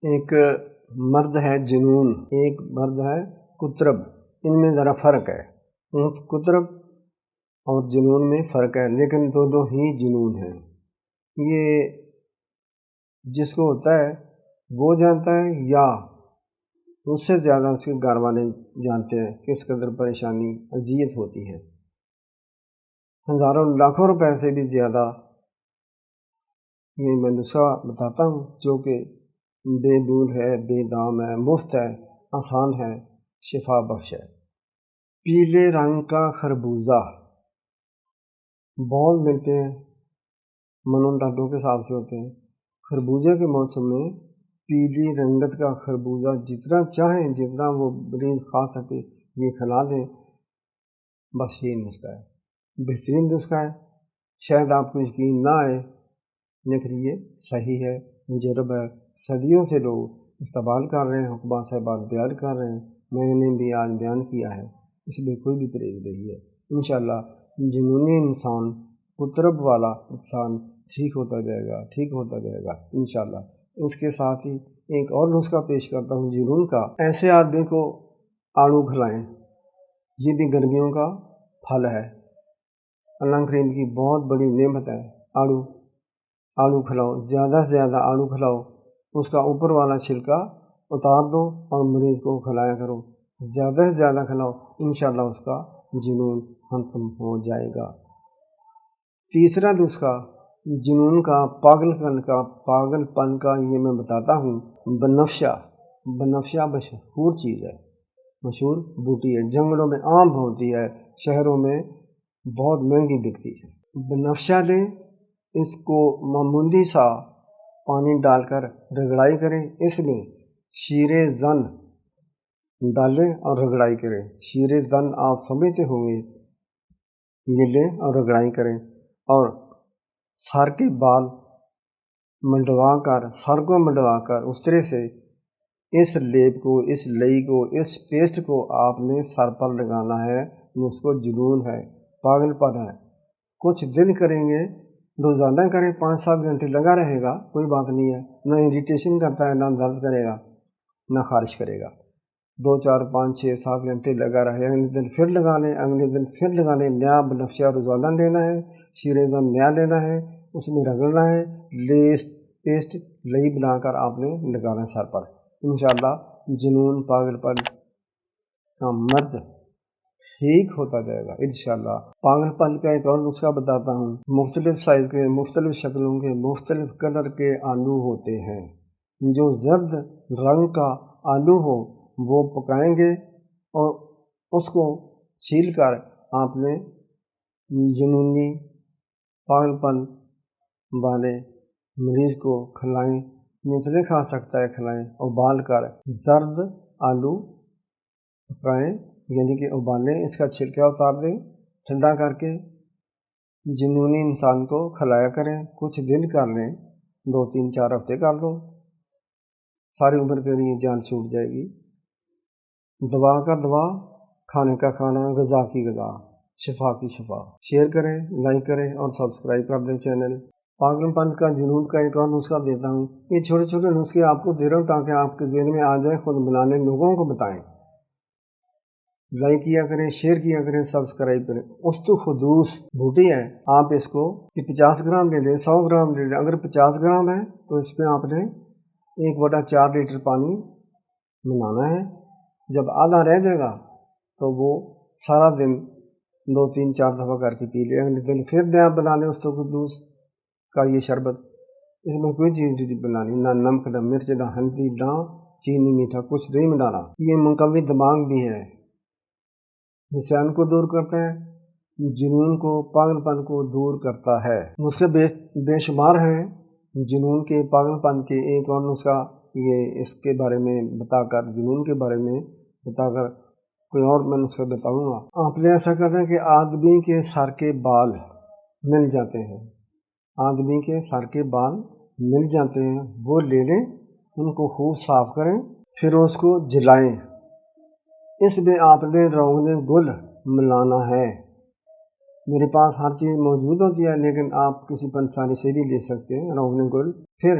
ایک مرد ہے جنون، ایک مرد ہے قطرب، ان میں ذرا فرق ہے۔ قطرب اور جنون میں فرق ہے، لیکن دونوں ہی جنون ہیں۔ یہ جس کو ہوتا ہے وہ جانتا ہے یا اس سے زیادہ اس کے گھر والے جانتے ہیں کہ اس قدر پریشانی اذیت ہوتی ہے۔ ہزاروں لاکھوں روپے سے بھی زیادہ یہ میں نسخہ بتاتا ہوں جو کہ بے دور ہے، بے دام ہے، مفت ہے، آسان ہے، شفا بخش ہے۔ پیلے رنگ کا خربوزہ بہت ملتے ہیں، منون ڈاڈوں کے حساب سے ہوتے ہیں۔ خربوزے کے موسم میں پیلی رنگت کا خربوزہ جتنا چاہیں، جتنا وہ مریض کھا سکے یہ کھلا دیں، بس یہ نسخہ ہے، بہترین نسخہ ہے۔ شاید آپ کو یقین نہ آئے لیکن یہ صحیح ہے، مجرب ہے، صدیوں سے لوگ استعمال کر رہے ہیں، حکماء صاحبان بیان کر رہے ہیں، میں نے بھی آج بیان کیا ہے، اس میں کوئی بھی پرہیز نہیں ہے۔ انشاءاللہ جنونی انسان، قطرب والا انسان ٹھیک ہوتا جائے گا، ٹھیک ہوتا جائے گا انشاءاللہ۔ اس کے ساتھ ہی ایک اور نسخہ پیش کرتا ہوں جنون کا۔ ایسے آدمی کو آڑو کھلائیں، یہ بھی گرمیوں کا پھل ہے، اللہ کریم کی بہت بڑی نعمت ہے۔ آڑو کھلاؤ، زیادہ سے زیادہ آڑو کھلاؤ، اس کا اوپر والا چھلکا اتار دو اور مریض کو کھلایا کرو، زیادہ سے زیادہ کھلاؤ، انشاءاللہ اس کا جنون ختم ہو جائے گا۔ تیسرا نسخہ جنون کا، پاگل پن کا یہ میں بتاتا ہوں۔ بنفشہ مشہور چیز ہے، مشہور بوٹی ہے، جنگلوں میں عام ہوتی ہے، شہروں میں بہت مہنگی بکتی ہے۔ بنفشہ لیں، اس کو معمولی سا پانی ڈال کر رگڑائی کریں، اس میں شیر زن ڈالیں اور رگڑائی کریں۔ شیر زن آپ سمجھتے ہوں گے، یہ لیں اور رگڑائی کریں، اور سر کے بال منڈوا کر، سر کو منڈوا کر اس طرح سے اس لیپ کو، اس لئی کو، اس پیسٹ کو آپ نے سر پر لگانا ہے۔ اس کو جنون ہے، پاگل پن ہے۔ کچھ دن کریں گے، روزانہ کریں، 5-7 گھنٹے لگا رہے گا، کوئی بات نہیں ہے، نہ اریٹیشن کرتا ہے، نہ درد کرے گا، نہ خارش کرے گا۔ 2 4 5 6 7 گھنٹے لگا رہے، اگلے دن پھر لگا لیں، اگلے دن پھر لگا لیں۔ نیا بنفشہ روزانہ لینا ہے، شیر زن نیا لینا ہے، اس میں رگڑنا ہے، پیسٹ لئی بنا کر آپ نے لگانا ہے سر پر۔ انشاءاللہ جنون، پاگل پن کا مرض ٹھیک ہوتا جائے گا انشاءاللہ۔ پاگل پن کا ایک اور نسخہ بتاتا ہوں۔ مختلف سائز کے، مختلف شکلوں کے، مختلف کلر کے آلو ہوتے ہیں۔ جو زرد رنگ کا آلو ہو وہ پکائیں گے اور اس کو چھیل کر آپ نے جنونی پاگل پن والے مریض کو کھلائیں، جتنے کھا سکتا ہے کھلائیں۔ ابال کر زرد آلو پکائیں، یعنی کہ ابالیں، اس کا چھلکا اتار دیں، ٹھنڈا کر کے جنونی انسان کو کھلایا کریں۔ کچھ دن کر لیں، 2 3 4 ہفتے کر لو، ساری عمر کے لیے جان چھوٹ جائے گی۔ دوا کا دوا، کھانے کا کھانا، غذا کی غذا، شفا کی شفا۔ شیئر کریں، لائک کریں اور سبسکرائب کر دیں چینل۔ پاگل پن کا، جنون کا ایک اور نسخہ دیتا ہوں۔ یہ چھوٹے چھوٹے نسخے آپ کو دے رہا ہوں تاکہ آپ کے ذہن میں آ جائے، خود بنانے لوگوں کو بتائیں۔ لائک کیا کریں، شیئر کیا کریں، سبسکرائب کریں۔ استخدوس بوٹی ہے، آپ اس کو 50 گرام لے لیں، 100 گرام لے لیں۔ اگر 50 گرام ہے تو اس میں آپ نے 1/4 لیٹر پانی بنانا ہے۔ جب آدھا رہ جائے گا تو وہ سارا دن 2 3 4 دفعہ کر کے پی لیں، اگلے دن پھر نیا بنا لیں استخدوس کا یہ شربت۔ اس میں کوئی چیز نہیں بنانی، نہ نمک، نہ مرچ، نہ ہلدی، نہ چینی، میٹھا، کچھ نہیں ملانا۔ یہ مقوی دماغ بھی ہے، نسیان کو دور کرتا ہے، جنون کو، پاگل پن کو دور کرتا ہے۔ نسخے بے شمار ہیں جنون کے، پاگل پن کے۔ ایک اور نسخہ یہ اس کے بارے میں بتا کر، جنون کے بارے میں بتا کر کوئی اور میں نسخہ بتاؤں گا۔ آپ نے ایسا کرنا ہے کہ آدمی کے سر کے بال مل جاتے ہیں، آدمی کے سر کے بال مل جاتے ہیں، وہ لے لیں، ان کو خوب صاف کریں، پھر اس کو جلائیں۔ اس میں آپ نے روغن گل ملانا ہے۔ میرے پاس ہر چیز موجود ہوتی ہے لیکن آپ کسی پنساری سے بھی لے سکتے ہیں روغن گل۔ پھر